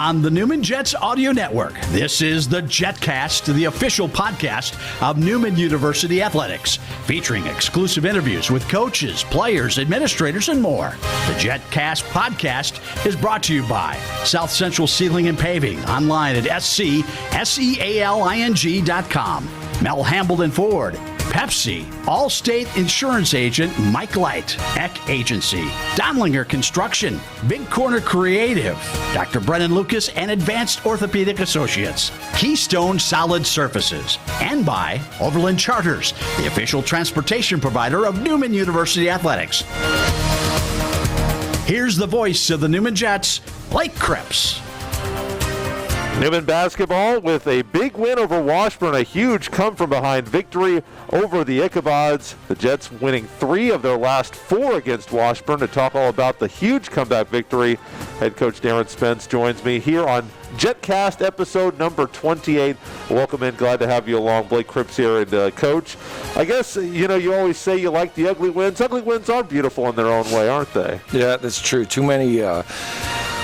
on the Newman Jets Audio Network. This is the Jetcast, the official podcast of Newman University Athletics, featuring exclusive interviews with coaches, players, administrators, and more. The Jetcast podcast is brought to you by South Central Sealing and Paving, online at SCSEALING.com. Mel Hambledon Ford, Pepsi, Allstate Insurance Agent Mike Light, Eck Agency, Donlinger Construction, Big Corner Creative, Dr. Brennan Lucas and Advanced Orthopedic Associates, Keystone Solid Surfaces, and by Overland Charters, the official transportation provider of Newman University Athletics. Here's the voice of the Newman Jets, Blake Cripps. Newman basketball with a big win over Washburn, a huge come-from-behind victory over the Ichabods. The Jets winning 3 of their last 4 against Washburn. To talk all about the huge comeback victory, head coach Darin Spence joins me here on Jetcast episode number 28. Welcome in, glad to have you along. Blake Cripps here, and Coach, I guess, you always say you like the ugly wins. Ugly wins are beautiful in their own way, aren't they? Yeah, that's true. Too many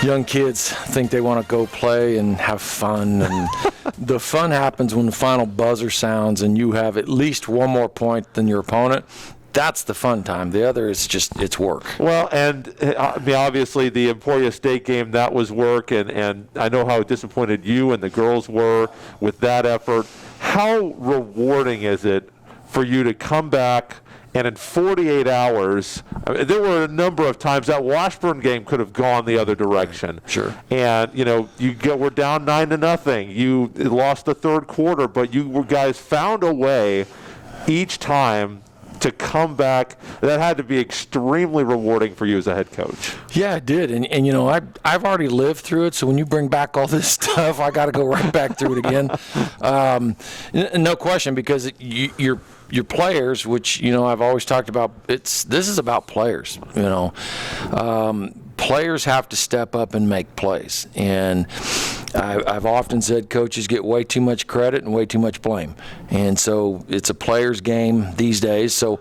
young kids think they want to go play and have fun, and the fun happens when the final buzzer sounds and you have at least one more point than your opponent. That's the fun time. The other is just, it's work. Well, and obviously the Emporia State game, that was work, and I know how disappointed you and the girls were with that effort. How rewarding is it for you to come back and in 48 hours, there were a number of times that Washburn game could have gone the other direction. Sure. And, we're down 9-0. You lost the third quarter, but you guys found a way each time to come back. That had to be extremely rewarding for you as a head coach. Yeah, it did. And I've already lived through it, so when you bring back all this stuff, I got to go right back through it again. No question, because your players, which I've always talked about, this is about players. Players have to step up and make plays, and I've often said coaches get way too much credit and way too much blame, and so it's a players' game these days. So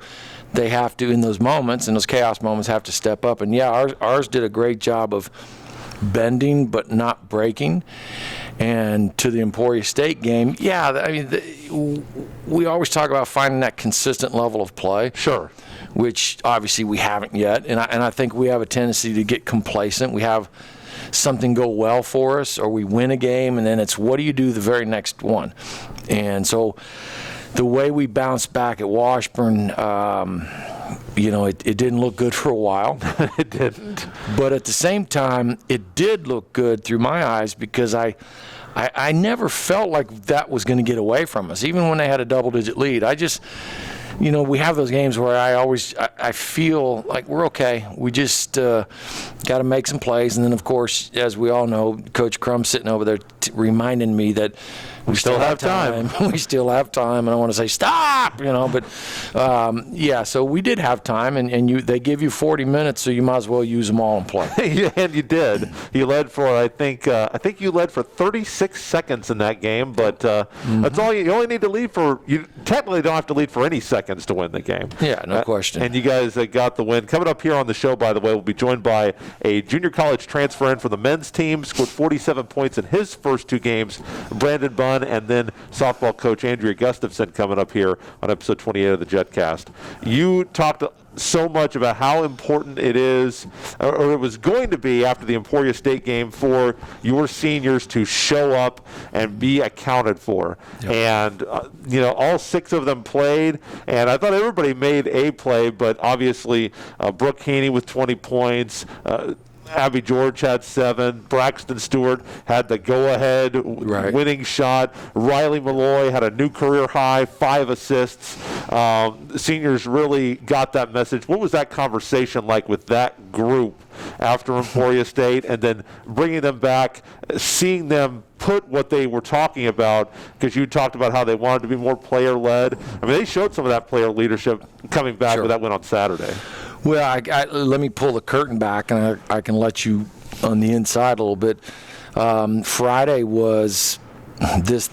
they have to, in those moments, in those chaos moments, have to step up. And yeah, ours did a great job of bending but not breaking. And to the Emporia State game, we always talk about finding that consistent level of play. Sure. Which obviously we haven't yet. And I think we have a tendency to get complacent. We have something go well for us, or we win a game, and then it's what do you do the very next one? And so the way we bounced back at Washburn, it didn't look good for a while. It didn't. But at the same time, it did look good through my eyes, because I never felt like that was going to get away from us, even when they had a double-digit lead. I just, we have those games where I feel like we're okay. We just got to make some plays. And then, of course, as we all know, Coach Crum's sitting over there reminding me that we still have time. We still have time. And I want to say, stop, but so we did have time, and they give you 40 minutes, so you might as well use them all and play. And you did. You led for, I think you led for 36 seconds in that game, but that's all you only need to lead for. You technically don't have to lead for any seconds to win the game. Yeah, no question. And you guys got the win. Coming up here on the show, by the way, we'll be joined by a junior college transfer in for the men's team, scored 47 points in his first 2 games, Branden, Bunn, and then softball coach Andrea Gustafson coming up here on episode 28 of the Jetcast. You talked so much about how important it is, or it was going to be after the Emporia State game, for your seniors to show up and be accounted for. Yep. And, all 6 of them played, and I thought everybody made a play, but obviously Brooke Haney with 20 points, Abby George had 7. Braxton Stewart had the go-ahead winning shot. Riley Malloy had a new career high, 5 assists. Seniors really got that message. What was that conversation like with that group after Emporia State, and then bringing them back, seeing them put what they were talking about, because you talked about how they wanted to be more player-led. I mean, they showed some of that player leadership coming back with that win on Saturday. Well, let me pull the curtain back, and I can let you on the inside a little bit. Friday was this,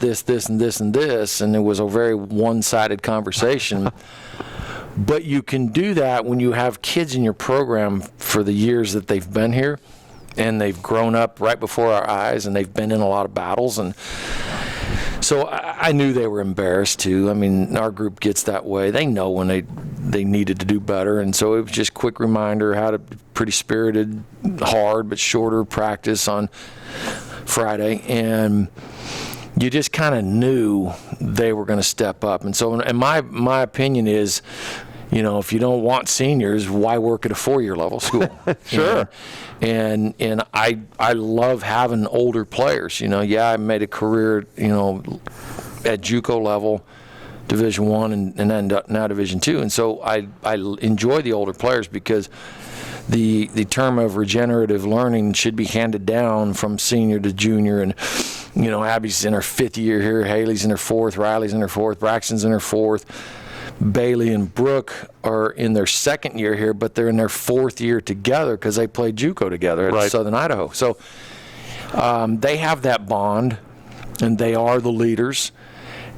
and this, and it was a very one-sided conversation. But you can do that when you have kids in your program for the years that they've been here, they've grown up right before our eyes, and they've been in a lot of battles. And so I knew they were embarrassed too. I mean, our group gets that way. They know when they needed to do better, and so it was just a quick reminder how to pretty spirited, hard but shorter practice on Friday, and you just kind of knew they were going to step up. And so, and my opinion is, if you don't want seniors, why work at a 4-year level school? Sure. And I love having older players. I made a career, at JUCO level, Division I, and then now Division II. And so I enjoy the older players because the term of regenerative learning should be handed down from senior to junior. And Abby's in her 5th year here, Haley's in her 4th, Riley's in her 4th, Braxton's in her 4th. Bailey and Brooke are in their 2nd year here, but they're in their 4th year together because they played JUCO together at Southern Idaho. So they have that bond, and they are the leaders.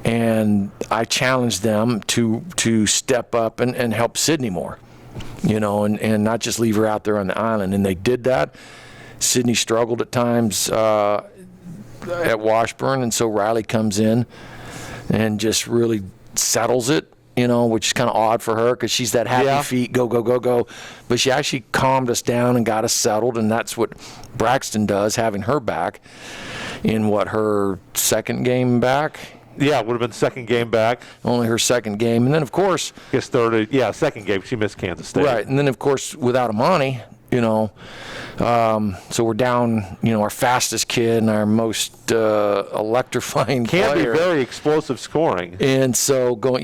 And I challenge them to step up and help Sydney more, and not just leave her out there on the island. And they did that. Sydney struggled at times at Washburn, and so Riley comes in and just really settles it, which is kind of odd for her because she's that happy feet, go, go, go, go. But she actually calmed us down and got us settled, and that's what Braxton does, having her back in her 2nd game back? Yeah, it would have been 2nd game back. Only her 2nd game. And then, of course... 2nd game. She missed Kansas State. Right. And then, of course, without Amani, so we're down, our fastest kid and our most electrifying player. Can be very explosive scoring. And so, but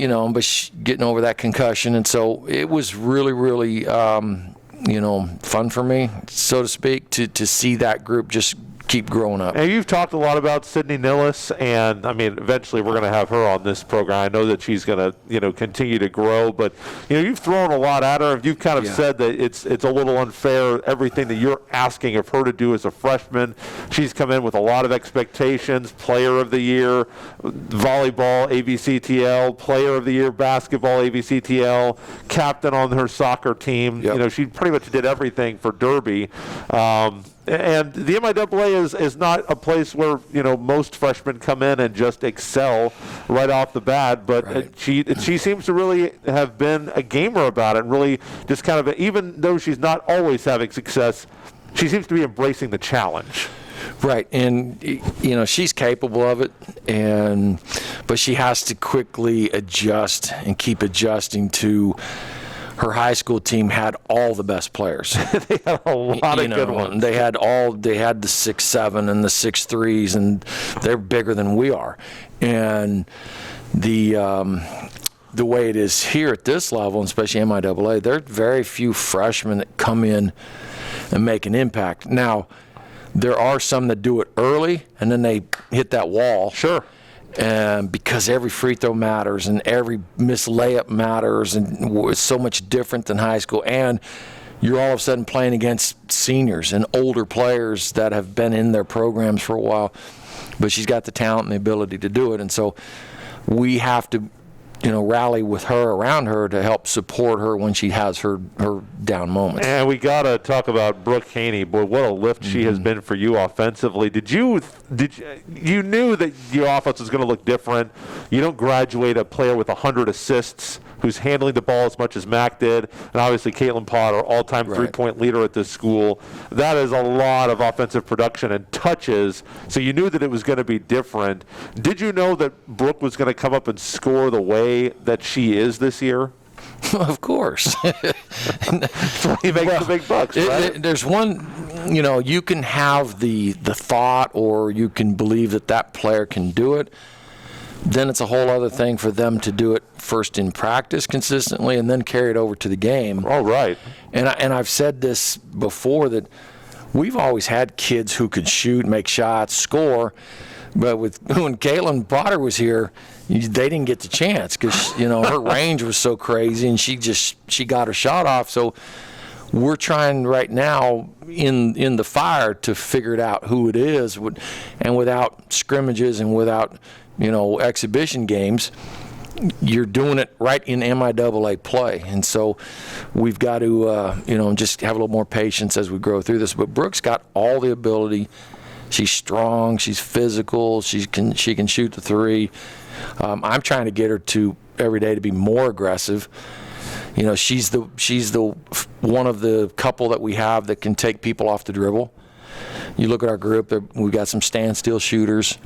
getting over that concussion. And so it was really, really, fun for me, so to speak, to see that group just keep growing up. And you've talked a lot about Sydney Nillis, and eventually we're going to have her on this program. I know that she's going to, continue to grow, but you've thrown a lot at her. You've kind of said that it's a little unfair, everything that you're asking of her to do as a freshman. She's come in with a lot of expectations. Player of the year, volleyball, ABCTL, player of the year, basketball, ABCTL, captain on her soccer team. Yep. She pretty much did everything for Derby. And the MIAA is not a place where most freshmen come in and just excel right off the bat. But she seems to really have been a gamer about it. And really, just kind of even though she's not always having success, she seems to be embracing the challenge. Right, and she's capable of it, but she has to quickly adjust and keep adjusting to. Her high school team had all the best players. They had a lot of good ones. They had the 6'7" and the 6'3s, and they're bigger than we are. And the way it is here at this level, and especially MIAA, there are very few freshmen that come in and make an impact. Now, there are some that do it early, and then they hit that wall. Sure. And because every free throw matters and every missed layup matters, and it's so much different than high school, and you're all of a sudden playing against seniors and older players that have been in their programs for a while, but she's got the talent and the ability to do it. And so we have to rally with her, around her, to help support her when she has her down moments. And we got to talk about Brooke Haney. Boy, what a lift she has been for you offensively. You knew that your offense was going to look different. You don't graduate a player with 100 assists who's handling the ball as much as Mac did, and obviously Caitlin Potter, all-time three-point leader at this school. That is a lot of offensive production and touches, so you knew that it was going to be different. Did you know that Brooke was going to come up and score the way that she is this year? Of course. That's why he makes the big bucks, right? There's one, you can have the thought, or you can believe that player can do it. Then it's a whole other thing for them to do it first in practice consistently and then carry it over to the game. All right. And I've said this before, that we've always had kids who could shoot, make shots, score, but when Caitlin Potter was here, they didn't get the chance because her range was so crazy, and she got her shot off. So we're trying right now in the fire to figure it out who it is, and without scrimmages and without exhibition games, you're doing it right in MIAA play. And so we've got to, just have a little more patience as we grow through this. But Brooke's got all the ability. She's strong. She's physical. She can shoot the three. I'm trying to get her to every day to be more aggressive. She's the one of the couple that we have that can take people off the dribble. You look at our group, we've got some standstill shooters.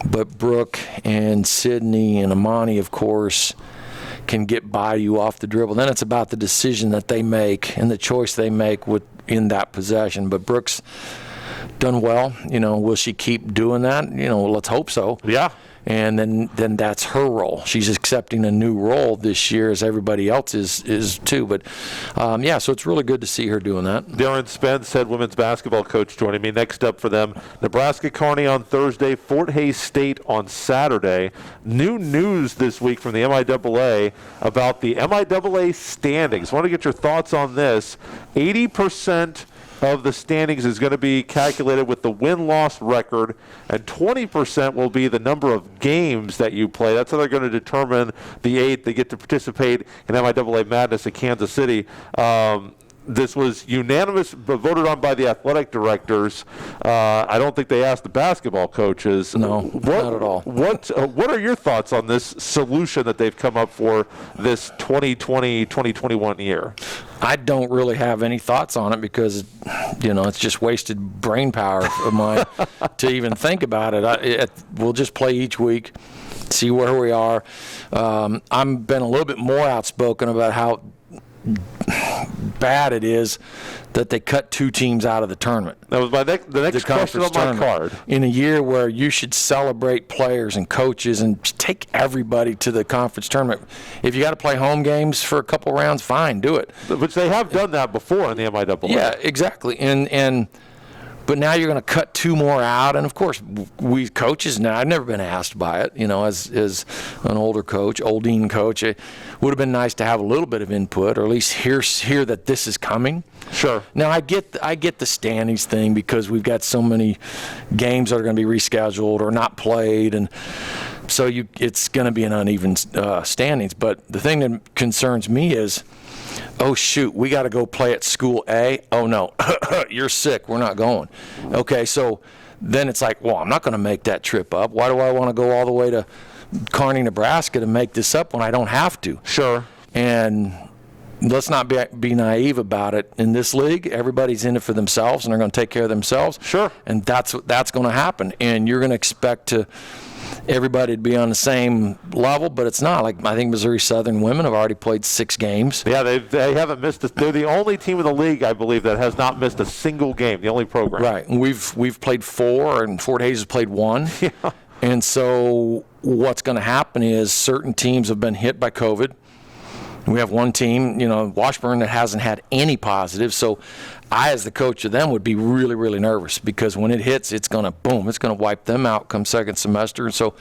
But Brooke and Sydney and Amani, of course, can get by you off the dribble. Then it's about the decision that they make and the choice they make in that possession. But Brooke's done well. Will she keep doing that? Let's hope so. Yeah. And then that's her role. She's accepting a new role this year, as everybody else is too. But so it's really good to see her doing that. Darin Spence, head women's basketball coach, joining me. Next up for them, Nebraska Kearney on Thursday, Fort Hays State on Saturday. New news this week from the MIAA about the MIAA standings. I want to get your thoughts on this. 80% of the standings is going to be calculated with the win-loss record, and 20% will be the number of games that you play. That's how they're going to determine the 8th. They get to participate in MIAA Madness at Kansas City. This was unanimous, voted on by the athletic directors. I don't think they asked the basketball coaches. No, not at all. What are your thoughts on this solution that they've come up for this 2020-2021 year? I don't really have any thoughts on it because, it's just wasted brain power of mine to even think about it. We'll just play each week, see where we are. I've been a little bit more outspoken about how bad it is that they cut 2 teams out of the tournament. That was the next question on my card. In a year where you should celebrate players and coaches and take everybody to the conference tournament. If you got to play home games for a couple rounds, fine, do it. Which they have done that before in the MIAA. Yeah, exactly. But now you're going to cut 2 more out, and of course, we coaches now. I've never been asked by it, as an older coach, oldine coach. It would have been nice to have a little bit of input, or at least hear that this is coming. Sure. Now I get the standings thing because we've got so many games that are going to be rescheduled or not played, and so it's going to be an uneven standings. But the thing that concerns me is, oh, shoot, we got to go play at school A. Oh, no, you're sick. We're not going. Okay, so then it's like, well, I'm not going to make that trip up. Why do I want to go all the way to Kearney, Nebraska to make this up when I don't have to? Sure. And let's not be naive about it. In this league, everybody's in it for themselves, and they're going to take care of themselves. Sure. And that's going to happen. And you're going to expect everybody to be on the same level, but it's not. Like, I think Missouri Southern women have already played 6 games. Yeah, they haven't missed they're the only team in the league, I believe, that has not missed a single game, the only program. Right. And we've played 4, and Fort Hays has played 1. Yeah. And so what's going to happen is certain teams have been hit by COVID. We have one team, Washburn, that hasn't had any positives. So I, as the coach of them, would be really, really nervous because when it hits, it's going to wipe them out come second semester. And so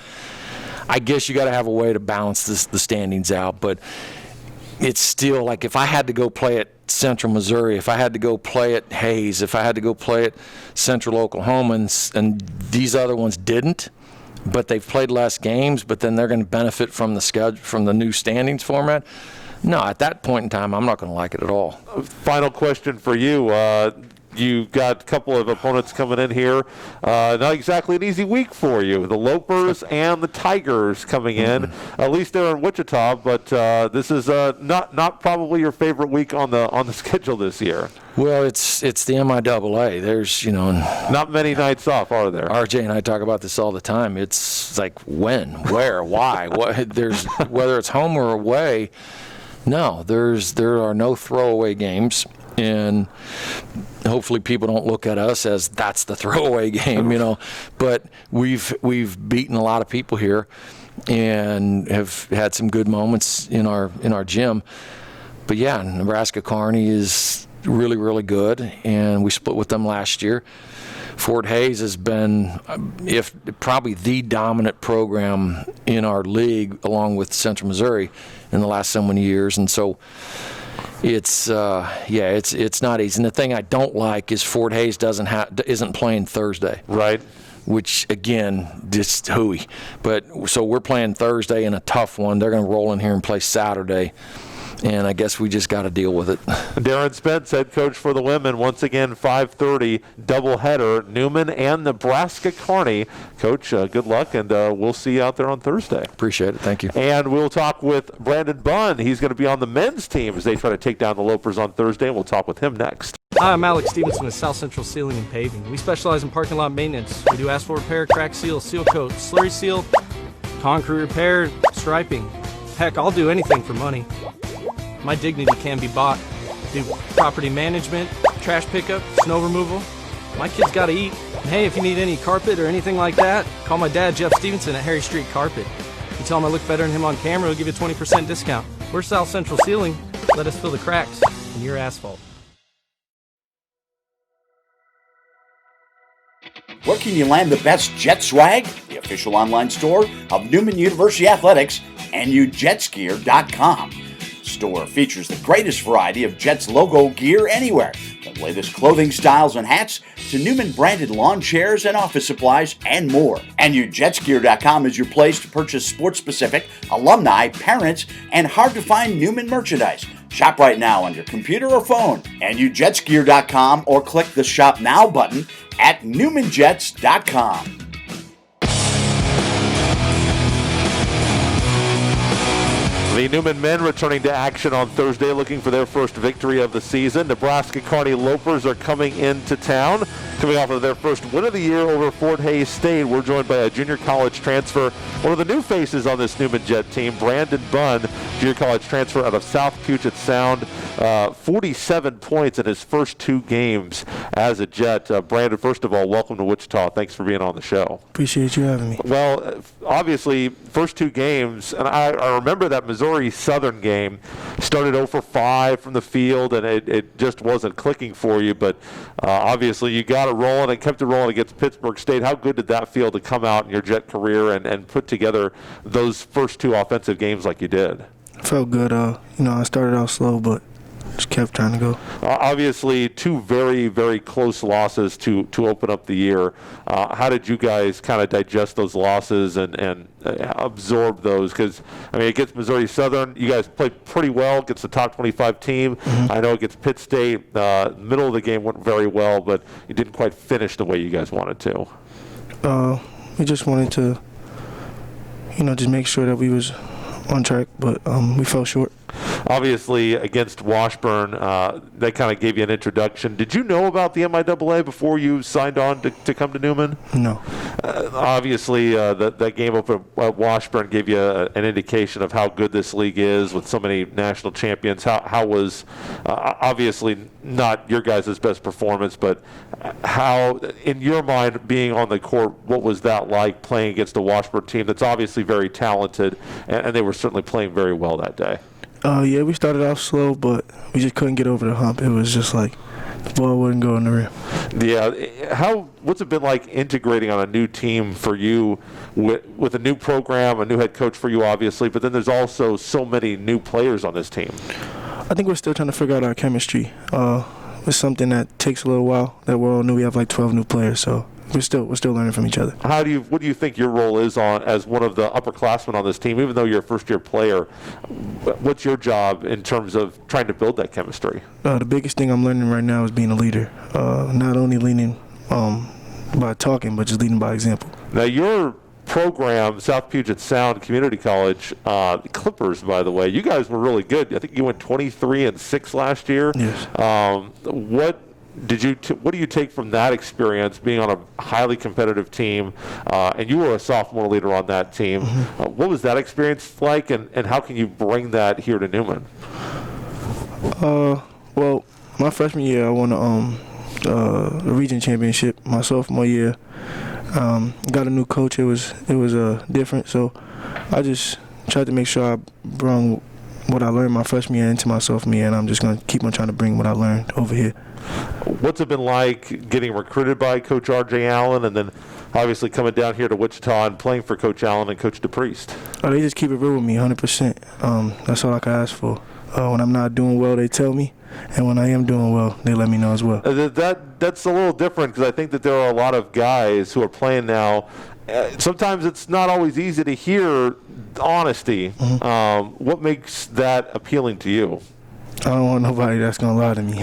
I guess you got to have a way to balance the standings out. But it's still like, if I had to go play at Central Missouri, if I had to go play at Hayes, if I had to go play at Central Oklahoma, and these other ones didn't, but they've played less games, but then they're going to benefit from the schedule, from the new standings format. No, at that point in time, I'm not going to like it at all. Final question for you. You got a couple of opponents coming in here. Not exactly an easy week for you. The Lopers and the Tigers coming in. At least they're in Wichita, but this is not probably your favorite week on the schedule this year. Well, it's the MIAA. There's not many nights off, are there? RJ and I talk about this all the time. It's like when, where, why, what. There's whether it's home or away. No, there are no throwaway games, and hopefully people don't look at us as that's the throwaway game, But we've beaten a lot of people here, and have had some good moments in our gym. But yeah, Nebraska Kearney is really, really good, and we split with them last year. Fort Hays has been, if probably the dominant program in our league, along with Central Missouri, in the last so many years, and so it's not easy. And the thing I don't like is Fort Hays isn't playing Thursday. Right. which again, just hooey. But so we're playing Thursday in a tough one. They're going to roll in here and play Saturday. And I guess we just got to deal with it. Darin Spence, head coach for the women. Once again, 5:30 doubleheader. Newman and Nebraska Kearney. Coach, good luck, and we'll see you out there on Thursday. Appreciate it. Thank you. And we'll talk with Branden Bunn. He's going to be on the men's team as they try to take down the Lopers on Thursday, and we'll talk with him next. Hi, I'm Alex Stevenson with South Central Sealing and Paving. We specialize in parking lot maintenance. We do asphalt repair, crack seal, seal coat, slurry seal, concrete repair, striping. Heck, I'll do anything for money. My dignity can be bought. Do property management, trash pickup, snow removal. My kids gotta eat. And hey, if you need any carpet or anything like that, call my dad, Jeff Stevenson, at Harry Street Carpet. You tell him I look better than him on camera, he'll give you a 20% discount. We're South Central Sealing. Let us fill the cracks in your asphalt. Where can you land the best Jet swag? The official online store of Newman University Athletics, NUJetsgear.com. Store features the greatest variety of Jets logo gear anywhere, from latest clothing styles and hats to Newman branded lawn chairs and office supplies and more. NUJetsgear.com is your place to purchase sports specific, alumni, parents, and hard to find Newman merchandise. Shop right now on your computer or phone. NUJetsgear.com or click the Shop Now button at NewmanJets.com. The Newman men returning to action on Thursday, looking for their first victory of the season. Nebraska Kearney Lopers are coming into town, coming off of their first win of the year over Fort Hays State. We're joined by a junior college transfer, one of the new faces on this Newman Jet team, Branden Bunn, junior college transfer out of South Puget Sound. 47 points in his first 2 games as a Jet. Branden, first of all, welcome to Wichita. Thanks for being on the show. Appreciate you having me. Well, obviously, first 2 games, and I remember that Missouri Southern game started 0 for 5 from the field, and it just wasn't clicking for you. But obviously, you got it rolling and kept it rolling against Pittsburgh State. How good did that feel to come out in your Jet career and put together those first 2 offensive games like you did? Felt good. I started out slow, but just kept trying to go. Obviously, 2 very, very close losses to open up the year. How did you guys kind of digest those losses and absorb those? Because, against Missouri Southern, you guys played pretty well against the top 25 team. Mm-hmm. I know against Pitt State, middle of the game went very well, but you didn't quite finish the way you guys wanted to. We just wanted to, just make sure that we was on track, but we fell short. Obviously, against Washburn, they kind of gave you an introduction. Did you know about the MIAA before you signed on to come to Newman? No. Obviously, that game up at Washburn gave you an indication of how good this league is with so many national champions. How was, obviously, not your guys' best performance, but how, in your mind, being on the court, what was that like playing against a Washburn team that's obviously very talented, and they were certainly playing very well that day? Yeah, we started off slow, but we just couldn't get over the hump. It was just like the ball wouldn't go in the rim. Yeah. What's it been like integrating on a new team for you with a new program, a new head coach for you, obviously, but then there's also so many new players on this team? I think we're still trying to figure out our chemistry. It's something that takes a little while. That we're all new. We have like 12 new players, so we're still learning from each other. What do you think your role is as one of the upperclassmen on this team, even though you're a first-year player? What's your job in terms of trying to build that chemistry? The biggest thing I'm learning right now is being a leader. Not only leading by talking, but just leading by example. Now, your program, South Puget Sound Community College, Clippers, by the way, you guys were really good. I think you went 23-6 last year. Yes. What do you take from that experience, being on a highly competitive team, and you were a sophomore leader on that team? Mm-hmm. What was that experience like, and how can you bring that here to Newman? Well, my freshman year, I won a region championship. My sophomore year, got a new coach. It was different, so I just tried to make sure I brought what I learned my freshman year into my sophomore year, and I'm just going to keep on trying to bring what I learned over here. What's it been like getting recruited by Coach R.J. Allen and then obviously coming down here to Wichita and playing for Coach Allen and Coach DePriest? They just keep it real with me, 100%. That's all I can ask for. When I'm not doing well, they tell me. And when I am doing well, they let me know as well. That's a little different because I think that there are a lot of guys who are playing now. Sometimes it's not always easy to hear honesty. What makes that appealing to you? I don't want nobody that's going to lie to me.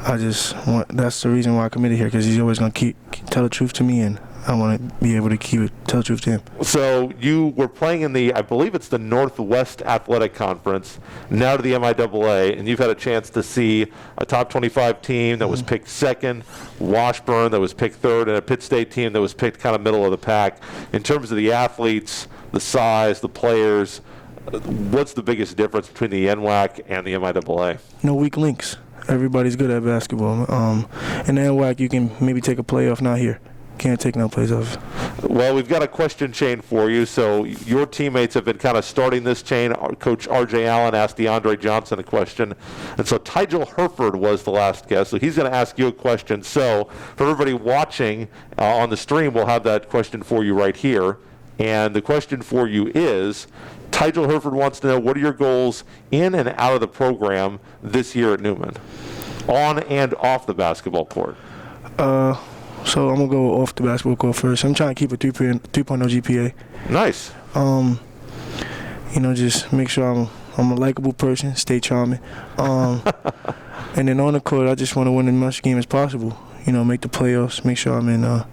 I just want, that's the reason why I committed here, because he's always going to tell the truth to me, and I want to be able to tell the truth to him. So you were playing in I believe it's the Northwest Athletic Conference, now to the MIAA, and you've had a chance to see a top 25 team that was picked second, Washburn that was picked third, and a Pitt State team that was picked kind of middle of the pack. In terms of the athletes, the size, the players, what's the biggest difference between the NWAC and the MIAA? No weak links. Everybody's good at basketball. In the NWAC, you can maybe take a play off, not here. Can't take no plays off. Well, we've got a question chain for you. So your teammates have been kind of starting this chain. Coach R.J. Allen asked DeAndre Johnson a question. And so Tygel Herford was the last guest. So he's going to ask you a question. So for everybody watching on the stream, we'll have that question for you right here. And the question for you is, Tygel Herford wants to know, what are your goals in and out of the program this year at Newman, on and off the basketball court? So I'm going to go off the basketball court first. I'm trying to keep a 3.0 GPA. Nice. Just make sure I'm a likable person, stay charming. And then on the court, I just want to win as much game as possible. Make the playoffs, make sure I'm in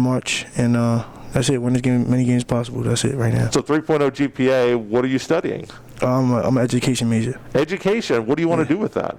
March, and that's it. Win as many games as possible. That's it right now. So 3.0 GPA, what are you studying? I'm an education major. Education? What do you want to do with that?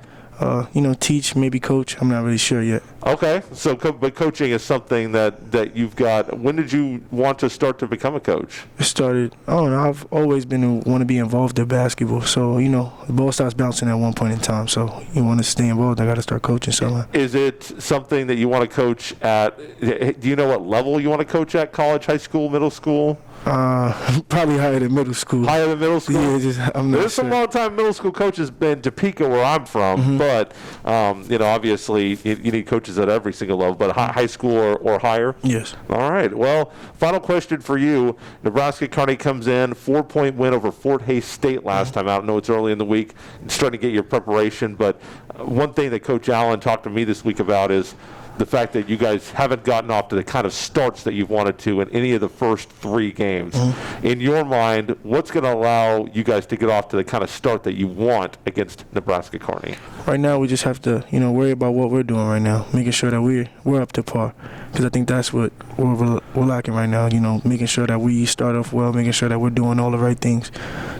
Teach, maybe coach. I'm not really sure yet. Okay. So, but coaching is something that you've got. When did you want to start to become a coach? It started, I don't know, I've always want to be involved in basketball. So, the ball starts bouncing at one point in time. So, you want to stay involved, I got to start coaching somewhere. Is it something that you want to coach at? Do you know what level you want to coach at? College, high school, middle school? Probably higher than middle school. Higher than middle school? Yeah, I'm not There's sure. some long-time middle school coaches in Topeka, where I'm from, but, obviously you need coaches at every single level, but high school or higher? Yes. All right. Well, final question for you. Nebraska Kearney comes in, 4-point win over Fort Hays State last time out. I know it's early in the week. It's trying to get your preparation, but one thing that Coach Allen talked to me this week about is the fact that you guys haven't gotten off to the kind of starts that you've wanted to in any of the first 3 games. In your mind, what's going to allow you guys to get off to the kind of start that you want against Nebraska Kearney? Right now, we just have to, worry about what we're doing right now, making sure that we're up to par, because I think that's what we're lacking right now. Making sure that we start off well, making sure that we're doing all the right things,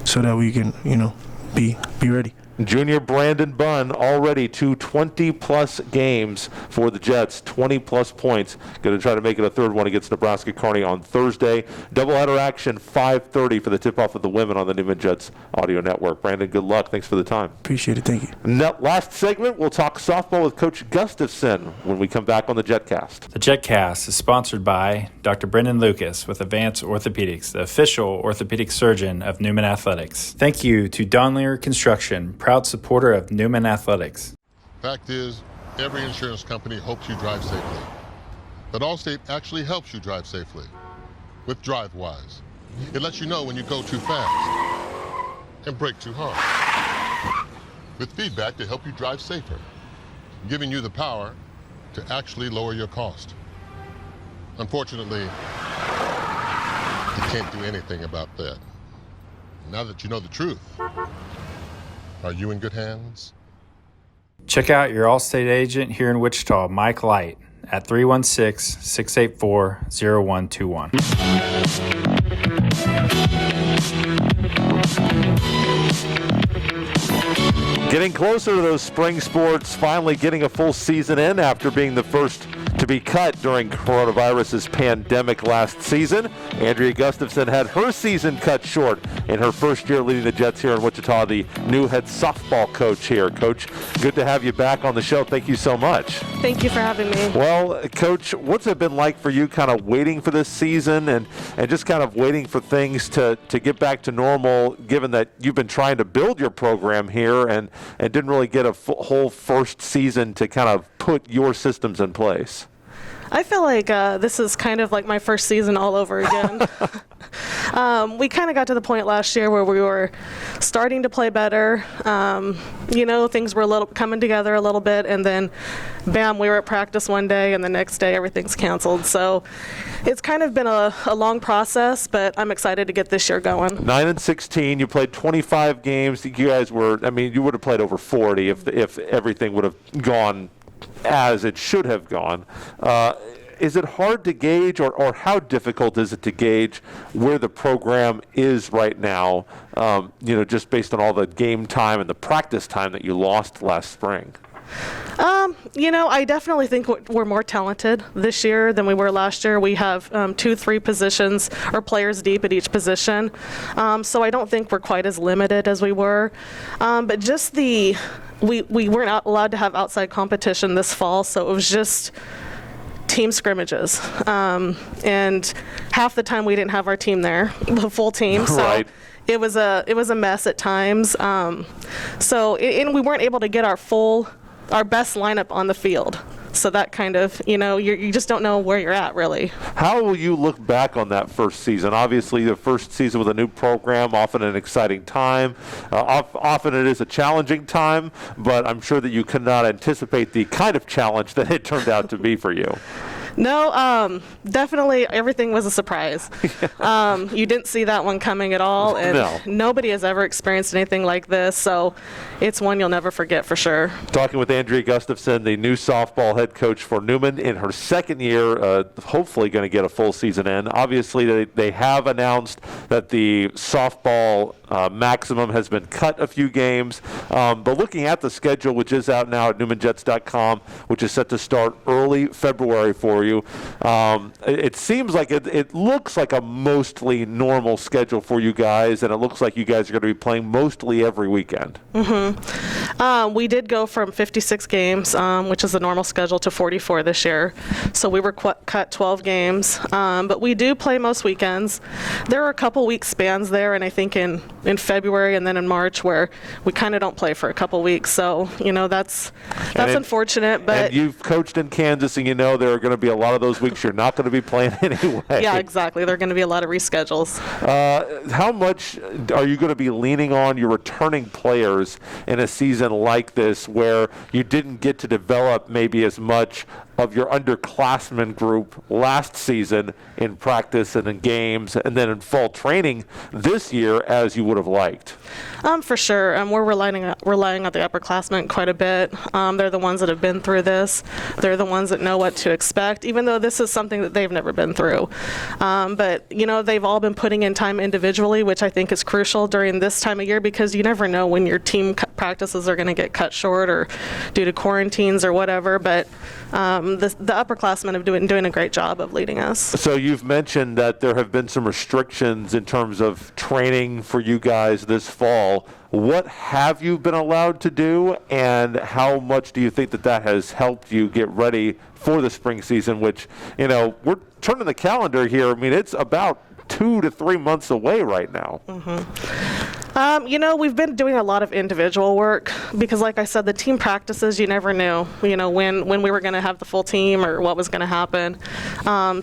so that we can, be ready. Junior Branden Bunn already to 20-plus games for the Jets, 20-plus points. Going to try to make it a third one against Nebraska Kearney on Thursday. Doubleheader action, 5:30 for the tip-off of the women on the Newman Jets Audio Network. Branden, good luck. Thanks for the time. Appreciate it. Thank you. Last segment, we'll talk softball with Coach Gustafson when we come back on the Jetcast. The Jetcast is sponsored by Dr. Brendan Lucas with Advanced Orthopedics, the official orthopedic surgeon of Newman Athletics. Thank you to Donlier Construction, proud supporter of Newman Athletics. Fact is, every insurance company hopes you drive safely. But Allstate actually helps you drive safely with DriveWise. It lets you know when you go too fast and brake too hard. With feedback to help you drive safer, giving you the power to actually lower your cost. Unfortunately, you can't do anything about that. Now that you know the truth, are you in good hands? Check out your Allstate agent here in Wichita, Mike Light, at 316-684-0121. Getting closer to those spring sports, finally getting a full season in after being the first to be cut during coronavirus's pandemic last season. Andrea Gustafson had her season cut short in her first year leading the Jets here in Wichita, the new head softball coach here. Coach, good to have you back on the show. Thank you so much. Thank you for having me. Well, Coach, what's it been like for you kind of waiting for this season and just kind of waiting for things to get back to normal, given that you've been trying to build your program here and didn't really get a whole first season to kind of put your systems in place? I feel like this is kind of like my first season all over again. We kind of got to the point last year where we were starting to play better. Things were coming together a little bit, and then, bam, we were at practice one day, and the next day everything's canceled. So it's kind of been a long process, but I'm excited to get this year going. 9-16, you played 25 games. You guys were, you would have played over 40 if everything would have gone as it should have gone. Is it hard to gauge, or how difficult is it to gauge where the program is right now, just based on all the game time and the practice time that you lost last spring? I definitely think we're more talented this year than we were last year. We have 2-3 positions or players deep at each position. So I don't think we're quite as limited as we were. But just we weren't allowed to have outside competition this fall, so it was just team scrimmages. And half the time we didn't have our team there, the full team. So right. It was a mess at times. And we weren't able to get our best lineup on the field. So that kind of, you just don't know where you're at, really. How will you look back on that first season? Obviously, the first season with a new program, often an exciting time. Often it is a challenging time, but I'm sure that you could not anticipate the kind of challenge that it turned out to be for you. No, definitely everything was a surprise. You didn't see that one coming at all, and nobody has ever experienced anything like this, so it's one you'll never forget for sure. Talking with Andrea Gustafson, the new softball head coach for Newman in her second year, hopefully going to get a full season in. Obviously, they have announced that the softball maximum has been cut a few games, but looking at the schedule, which is out now at newmanjets.com, which is set to start early February for you, it seems like it looks like a mostly normal schedule for you guys, and it looks like you guys are going to be playing mostly every weekend. We did go from 56 games, which is the normal schedule, to 44 this year. So we were cut 12 games, but we do play most weekends. There are a couple week spans there, and I think in February and then in March where we kind of don't play for a couple weeks. So, that's unfortunate. But and you've coached in Kansas, and there are going to be a lot of those weeks you're not going to be playing anyway. Yeah, exactly. There are going to be a lot of reschedules. How much are you going to be leaning on your returning players in a season like this where you didn't get to develop maybe as much of your underclassmen group last season in practice and in games and then in fall training this year as you would have liked? For sure. We're relying on the upperclassmen quite a bit. They're the ones that have been through this. They're the ones that know what to expect, even though this is something that they've never been through. But, they've all been putting in time individually, which I think is crucial during this time of year because you never know when your team practices are going to get cut short or due to quarantines or whatever. But the upperclassmen have been doing a great job of leading us. So you've mentioned that there have been some restrictions in terms of training for you guys this fall. What have you been allowed to do, and how much do you think that has helped you get ready for the spring season, which, we're turning the calendar here. It's about 2 to 3 months away right now. We've been doing a lot of individual work because, like I said, the team practices, you never knew, when we were going to have the full team or what was going to happen.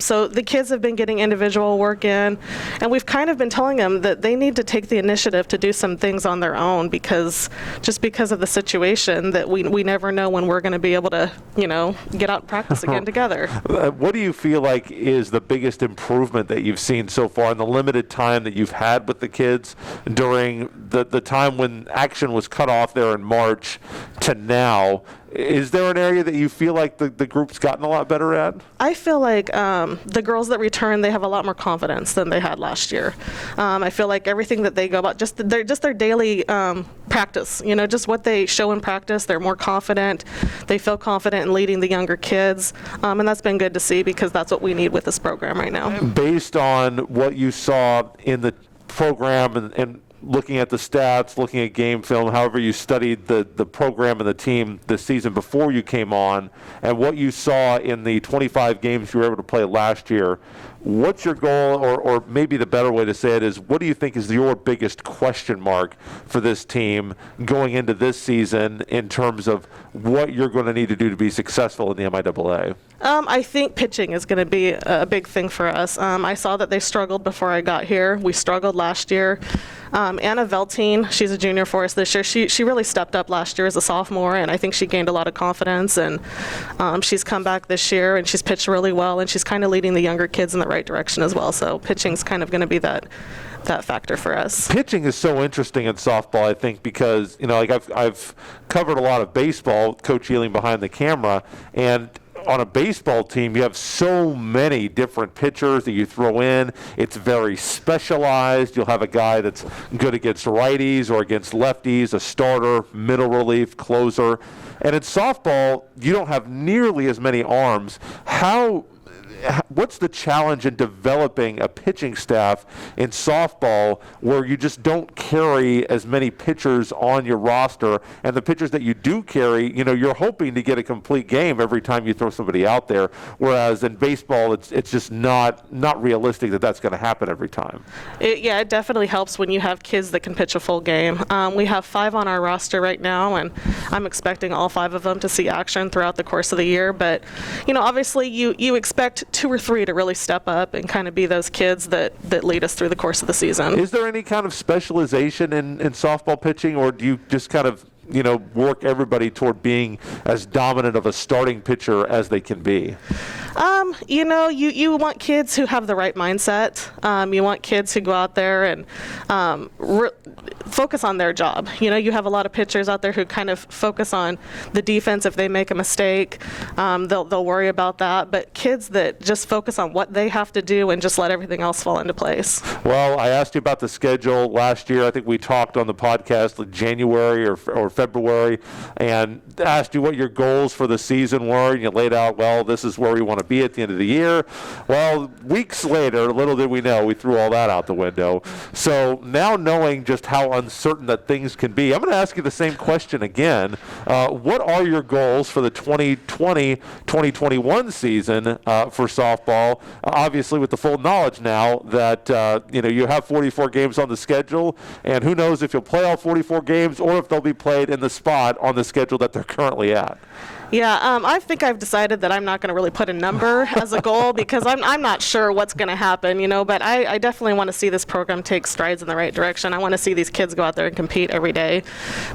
So the kids have been getting individual work in, and we've kind of been telling them that they need to take the initiative to do some things on their own because of the situation that we never know when we're going to be able to, get out and practice again together. What do you feel like is the biggest improvement that you've seen so far in the limited time that you've had with the kids during the time when action was cut off there in March to now? Is there an area that you feel like the group's gotten a lot better at? I feel like the girls that return, they have a lot more confidence than they had last year. I feel like everything that they go about, just their daily practice, just what they show in practice, they're more confident. They feel confident in leading the younger kids, and that's been good to see because that's what we need with this program right now. Based on what you saw in the program and looking at the stats, looking at game film, however you studied the program and the team this season before you came on, and what you saw in the 25 games you were able to play last year, what's your goal, or maybe the better way to say it is, what do you think is your biggest question mark for this team going into this season in terms of what you're going to need to do to be successful in the MIAA? I think pitching is going to be a big thing for us. I saw that they struggled before I got here. We struggled last year. Anna Veltine, she's a junior for us this year. She really stepped up last year as a sophomore, and I think she gained a lot of confidence. And she's come back this year, and she's pitched really well, and she's kind of leading the younger kids in the right direction as well. So pitching's kind of going to be that factor for us. Pitching is so interesting in softball, I think, because like I've covered a lot of baseball, Coach Ealing behind the camera, and on a baseball team, you have so many different pitchers that you throw in. It's very specialized. You'll have a guy that's good against righties or against lefties, a starter, middle relief, closer. And in softball, you don't have nearly as many arms. What's the challenge in developing a pitching staff in softball where you just don't carry as many pitchers on your roster, and the pitchers that you do carry, you're hoping to get a complete game every time you throw somebody out there, whereas in baseball it's just not realistic that that's going to happen every time. It definitely helps when you have kids that can pitch a full game. We have 5 on our roster right now, and I'm expecting all 5 of them to see action throughout the course of the year, but obviously you expect 2 or 3 to really step up and kind of be those kids that lead us through the course of the season. Is there any kind of specialization in softball pitching, or do you just kind of work everybody toward being as dominant of a starting pitcher as they can be? You want kids who have the right mindset. You want kids who go out there and focus on their job. You have a lot of pitchers out there who kind of focus on the defense. If they make a mistake, they'll worry about that. But kids that just focus on what they have to do and just let everything else fall into place. Well, I asked you about the schedule last year. I think we talked on the podcast in January or February, and asked you what your goals for the season were, and you laid out, well, this is where we want to be at the end of the year. Well, weeks later, little did we know, we threw all that out the window. So now, knowing just how uncertain that things can be, I'm going to ask you the same question again. What are your goals for the 2020-2021 season for softball? Obviously, with the full knowledge now that you have 44 games on the schedule, and who knows if you'll play all 44 games or if they'll be played in the spot on the schedule that they're currently at. Yeah, I think I've decided that I'm not going to really put a number as a goal because I'm not sure what's going to happen, but I definitely want to see this program take strides in the right direction. I want to see these kids go out there and compete every day,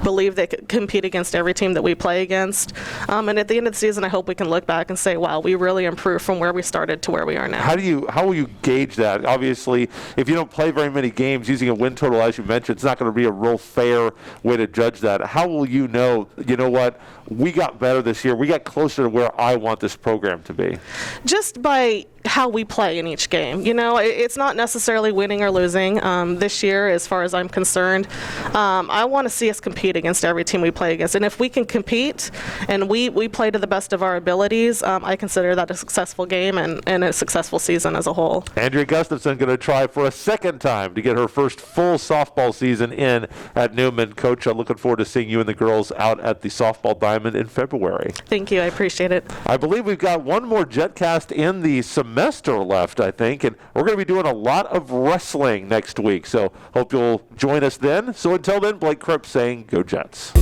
believe they can compete against every team that we play against. And at the end of the season, I hope we can look back and say, wow, we really improved from where we started to where we are now. How will you gauge that? Obviously, if you don't play very many games using a win total, as you mentioned, it's not going to be a real fair way to judge that. How will you know what, we got better this year, we got closer to where I want this program to be? Just by how we play in each game. It's not necessarily winning or losing. This year, as far as I'm concerned, I want to see us compete against every team we play against. And if we can compete and we play to the best of our abilities, I consider that a successful game and a successful season as a whole. Andrea Gustafson going to try for a second time to get her first full softball season in at Newman. Coach, I'm looking forward to seeing you and the girls out at the Softball Diamond in February. Thank you. I appreciate it. I believe we've got one more Jetcast in the semester left, I think, and we're going to be doing a lot of wrestling next week, so hope you'll join us then. So until then, Blake Kripp saying, go Jets.